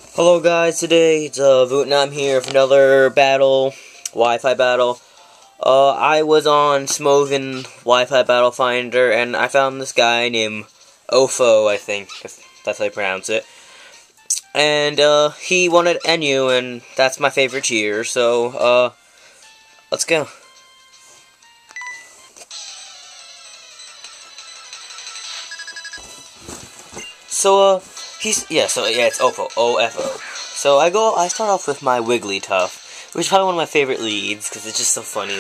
Hello guys, today it's Vietnam here for another battle, Wi-Fi battle. I was on Smogon Wi-Fi Battle Finder and I found this guy named Ofo, I think, if that's how you pronounce it. And he wanted NU and that's my favorite tier, so let's go. So it's Ofo, O-F-O. So I start off with my Wigglytuff, which is probably one of my favorite leads, because it's just so funny.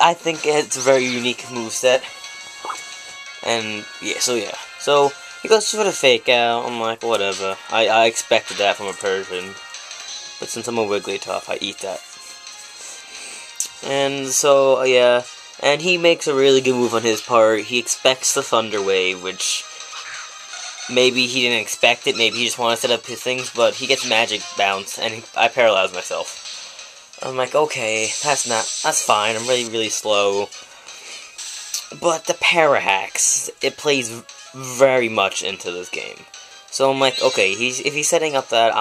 I think it's a very unique moveset. And, yeah. So, he goes for the fake out, I'm like, whatever. I expected that from a Persian. But since I'm a Wigglytuff, I eat that. And so, yeah. And he makes a really good move on his part. He expects the Thunder Wave, which maybe he didn't expect it, maybe he just wanted to set up his things, but he gets Magic Bounce, and I paralyze myself. I'm like, okay, that's fine, I'm really slow. But the Parahacks, it plays very much into this game. So I'm like, okay, if he's setting up that,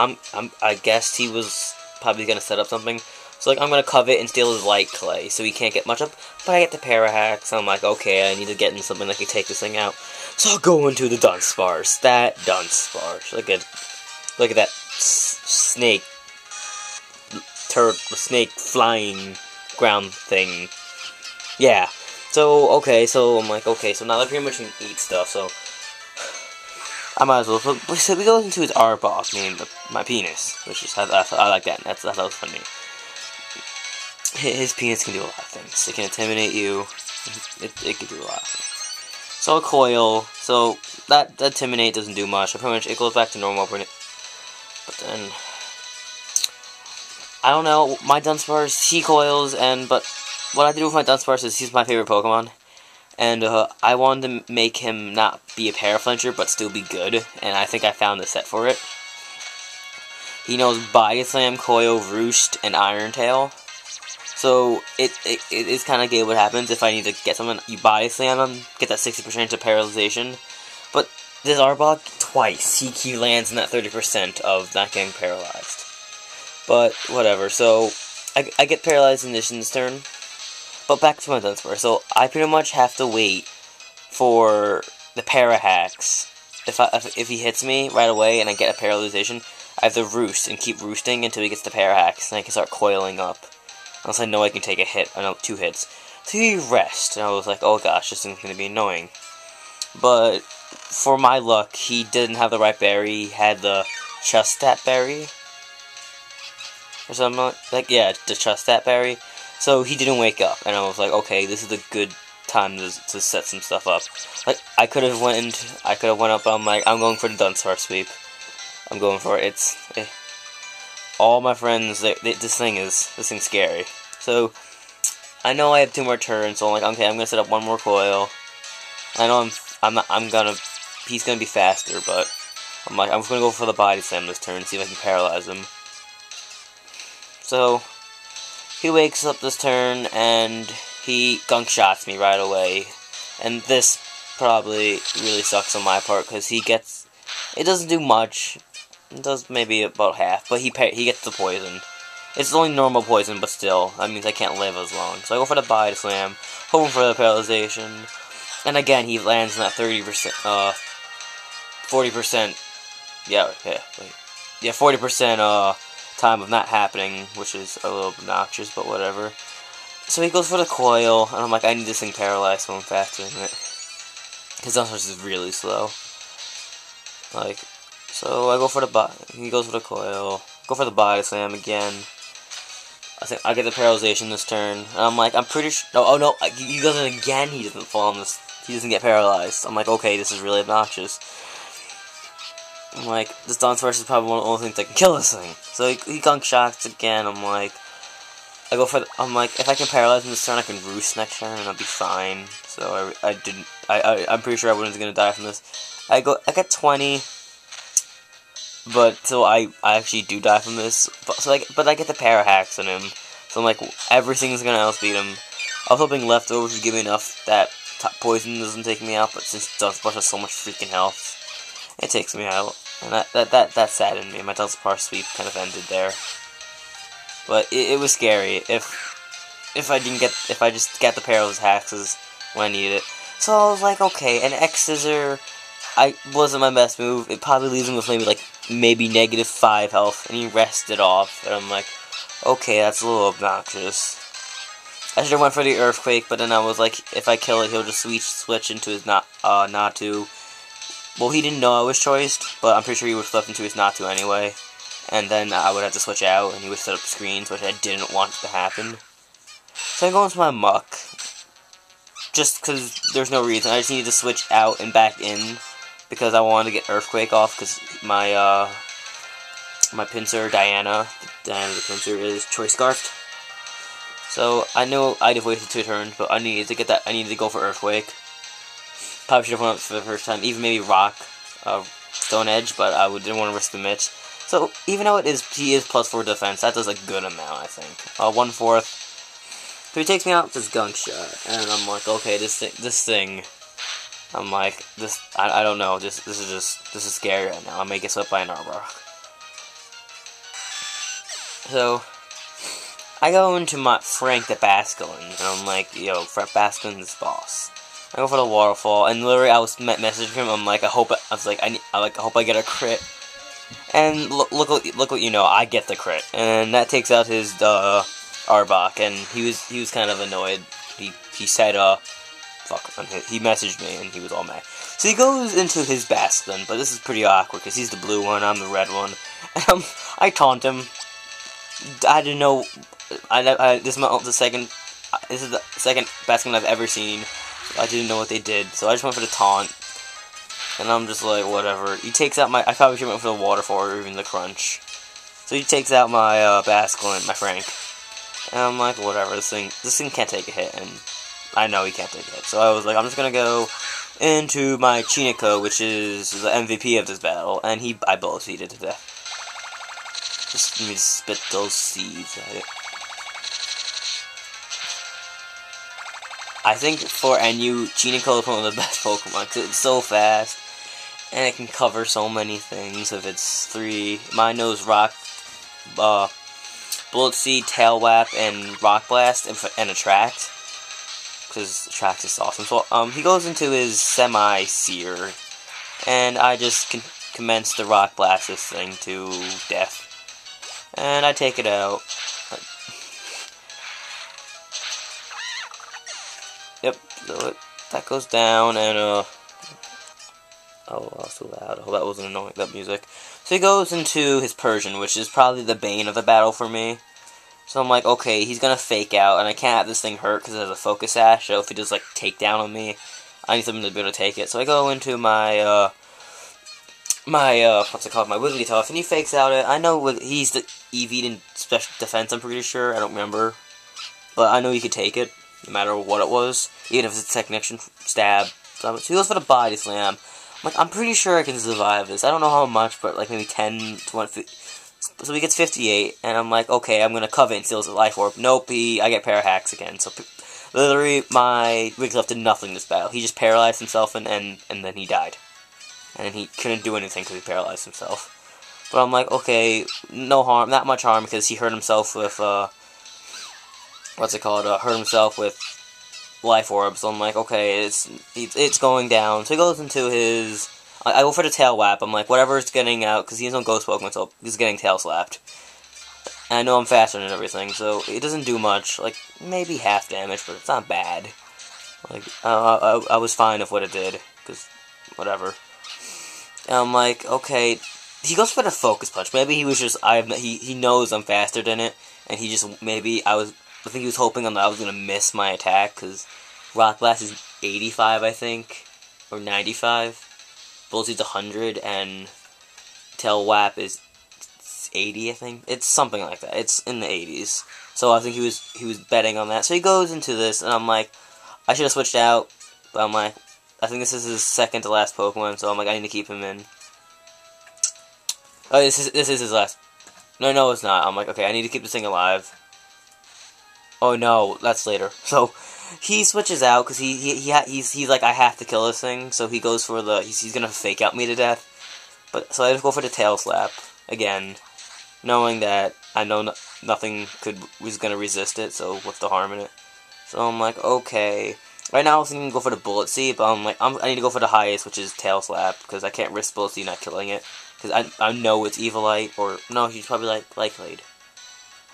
I guess he was probably gonna set up something. So like, I'm gonna covet and steal his Light Clay, so he can't get much up. But I get the Parahacks, so I'm like, okay, I need to get in something that can take this thing out. So I'll go into the Dunsparce. That Dunsparce. Look at that snake, snake flying ground thing. Yeah. So I'm like, okay, so now I pretty much can eat stuff. So I might as well. So we go into his Arbok, meaning my penis, which is I like that. That was funny. His penis can do a lot of things. It can intimidate you. It can do a lot of things. So a coil, so that intimidate doesn't do much. Pretty much it goes back to normal. But then I don't know. My Dunsparce, he coils, but what I do with my Dunsparce is he's my favorite Pokemon, and I wanted to make him not be a Paraflincher but still be good, and I think I found the set for it. He knows Body Slam, Coil, Roost, and Iron Tail. So, it is kind of gay what happens if I need to get someone, you Body Slam him, get that 60% to Paralyzation. But this Arbok, twice, he lands in that 30% of not getting paralyzed. But, whatever, so, I get paralyzed in this turn. But back to my Dunsparce, so I pretty much have to wait for the Parahacks. If he hits me right away and I get a Paralyzation, I have to Roost and keep roosting until he gets the Parahacks, and I can start coiling up. Unless I know I can take a hit, I know 2 hits. So he rest, and I was like, oh gosh, this thing's gonna be annoying. But for my luck, he didn't have the right berry. He had the Chustat berry, or something like yeah, the Chustat berry. So he didn't wake up, and I was like, okay, this is a good time to set some stuff up. Like I could have went up. But I'm like, I'm going for the Dunsparce sweep. I'm going for it. All my friends, this thing's scary. So, I know I have 2 more turns, so I'm like, okay, I'm gonna set up 1 more coil. I know he's gonna be faster, but I'm like, I'm just gonna go for the Body Slam this turn, see if I can paralyze him. So, he wakes up this turn, and he gunk shots me right away. And this probably really sucks on my part, because it doesn't do much. It does maybe about half, but he gets the poison. It's only normal poison, but still, that means I can't live as long. So I go for the Body Slam, hoping for the Paralyzation, and again he lands in that 40%, 40% time of not happening, which is a little obnoxious, but whatever. So he goes for the Coil, and I'm like, I need this thing paralyzed, so I'm faster than it. His Dunsparce is really slow. Like. So I go for he goes for the Coil, go for the Body Slam again. I think I get the Paralyzation this turn, and I'm like, I'm pretty sure, oh no, he does it again, he doesn't fall on this, he doesn't get paralyzed. I'm like, okay, this is really obnoxious. I'm like, this Dunsparce is probably one of the only things that can kill this thing. So he gunk shots again, I'm like, I'm like, if I can paralyze him this turn, I can Roost next turn, and I'll be fine. So I'm pretty sure I wasn't gonna die from this. I get 20. But, so I actually do die from this, but I get the Parahacks on him, so I'm like, everything's gonna outspeed him. I was hoping leftovers would give me enough that poison doesn't take me out, but since Dunsparce has so much freaking health, it takes me out. And that saddened me. My Dunsparce sweep kind of ended there. But it was scary if I just got the Paralysis Hexes when I needed it. So I was like, okay, an X Scissor wasn't my best move. It probably leaves him with maybe negative 5 health, and he rested off. And I'm like, okay, that's a little obnoxious. I should have went for the Earthquake, but then I was like, if I kill it, he'll just switch into his Natu. Well, he didn't know I was choiced, but I'm pretty sure he would flip into his Natu anyway. And then I would have to switch out, and he would set up screens, which I didn't want to happen. So I go into my Muck, just because there's no reason. I just needed to switch out and back in, because I wanted to get Earthquake off, because my Pinsir, Diana the Pinsir, is Choice Scarfed. So I know I'd have wasted 2 turns, but I needed to get that. I needed to go for Earthquake. Probably should have went up for the first time, even maybe Rock, Stone Edge, but I didn't want to risk the Mitch. So even though he is +4 defense, that does a good amount, I think. 1/4. So he takes me out with this Gunk Shot, and I'm like, okay, this thing. I'm like, I don't know. This is scary right now. I may get swept by an Arbok. So I go into my Frank the Basculin, and I'm like, yo, Frank Basculin's boss. I go for the Waterfall, and literally I was messaging him. I'm like, I hope I get a crit. And look what you know, I get the crit, and that takes out his Arbok, and he was kind of annoyed. He said fuck, he messaged me, and he was all mad. So he goes into his Basculin, but this is pretty awkward because he's the blue one, I'm the red one, and I taunt him. I didn't know. This is the second Basculin I've ever seen. I didn't know what they did, so I just went for the taunt. And I'm just like, whatever. He takes out my... I probably should have went for the Waterfall or even the Crunch. So he takes out my Basculin, my Frank. And I'm like, whatever, this thing can't take a hit. And I know he can't take a hit. So I was like, I'm just gonna go into my Chiniko, which is the MVP of this battle. And I bullet seeded to death. Just let me spit those seeds at it. I think for NU, Chiniko is one of the best Pokemon, because it's so fast, and it can cover so many things if it's 3. Mine knows Rock, Bullet Seed, Tail Whap, and Rock Blast, and Attract, because Attract is awesome. So, he goes into his Semi-Seer, and I just commence the Rock Blast this thing to death, and I take it out. Yep, so that goes down, and, oh, that was too loud. I hope that wasn't annoying, that music. So he goes into his Persian, which is probably the bane of the battle for me. So I'm like, okay, he's gonna fake out, and I can't have this thing hurt because it has a Focus Sash, so if he does, like, takedown on me, I need something to be able to take it. So I go into my, what's it called, my Wigglytuff, and he fakes out it. I know he's the EV'd in Special Defense, I'm pretty sure, I don't remember. But I know he could take it, no matter what it was, even if it's a Techniction Stab. So he goes for the Body Slam. I'm pretty sure I can survive this. I don't know how much, but like maybe 10, 20, so he gets 58, and I'm like, okay, I'm gonna covet and steals a Life Orb. Nope, I get Parahacks again. So literally, my Wigglytuff did nothing this battle. He just paralyzed himself, and then he died. And then he couldn't do anything because he paralyzed himself. But I'm like, okay, no harm, not much harm, because he hurt himself with, hurt himself with Life Orb. So I'm like, okay, it's going down. So he goes into his... I go for the Tail Whap. I'm like, whatever it's getting out, because he has no Ghost Pokemon, so he's getting Tail Slapped. And I know I'm faster than everything, so it doesn't do much. Like, maybe half damage, but it's not bad. Like, I was fine with what it did, because, whatever. And I'm like, okay, he goes for the Focus Punch. Maybe he was just, he knows I'm faster than it, and he just, maybe, I think he was hoping I was going to miss my attack, because Rock Blast is 85, I think, or 95. Bullet Seed's 100, and Tail Whap is 80, I think. It's something like that. It's in the 80s. So I think he was betting on that. So he goes into this, and I'm like, I should have switched out, but I'm like, I think this is his second to last Pokemon, so I'm like, I need to keep him in. Oh, this is his last. No, it's not. I'm like, okay, I need to keep this thing alive. Oh no, that's later. So he switches out because he's like, I have to kill this thing. So he goes for he's gonna fake out me to death. But so I just go for the tail slap again, knowing that I know nothing was gonna resist it. So what's the harm in it? So I'm like, okay. Right now I was thinking to go for the bullet seed, but I'm like, I need to go for the highest, which is tail slap, because I can't risk bullet seed not killing it. Because I know it's Evilite, or no, he's probably like Light Blade.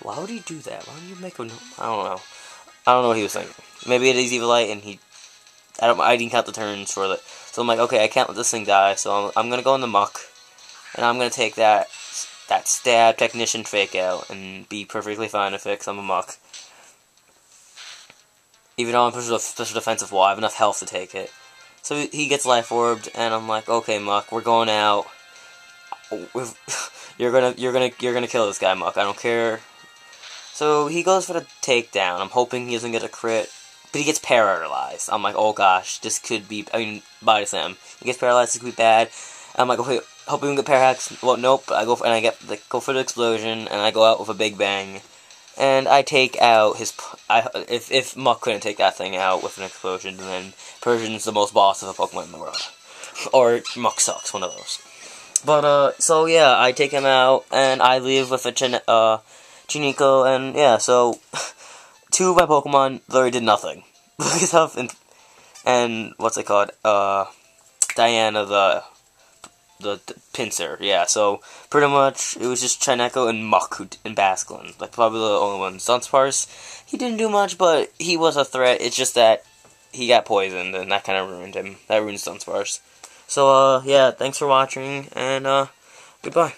Why would he do that? Why would you make him? I don't know. I don't know what he was thinking. Maybe it is Evilite, and I didn't count the turns for it. So I'm like, okay, I can't let this thing die. So I'm gonna go in the muck, and I'm gonna take that stab technician fake out and be perfectly fine if it, 'cause I'm a muck. Even though I'm special defensive wall, I have enough health to take it. So he gets life orbed, and I'm like, okay, muck, we're going out. You're gonna kill this guy, muck. I don't care. So he goes for the takedown. I'm hoping he doesn't get a crit, but he gets paralyzed. I'm like, oh gosh, this could be. I mean, body slam. He gets paralyzed. This could be bad. I'm like, okay, hope we don't get paralyzed. Well, nope. I go for the explosion, and I go out with a big bang, and I take out his. If Muck couldn't take that thing out with an explosion, then Persian's the most boss of a Pokemon in the world, or Muck sucks. One of those. But so yeah, I take him out, and I leave with a Chiniko, and yeah, so two of my Pokemon literally did nothing. and what's it called? Diana, the pincer, yeah, so pretty much it was just Chineko and Muck and Basculin, like probably the only one. Dunsparce, he didn't do much, but he was a threat. It's just that he got poisoned, and that kind of ruined him. That ruins Dunsparce. So, yeah, thanks for watching, and, goodbye.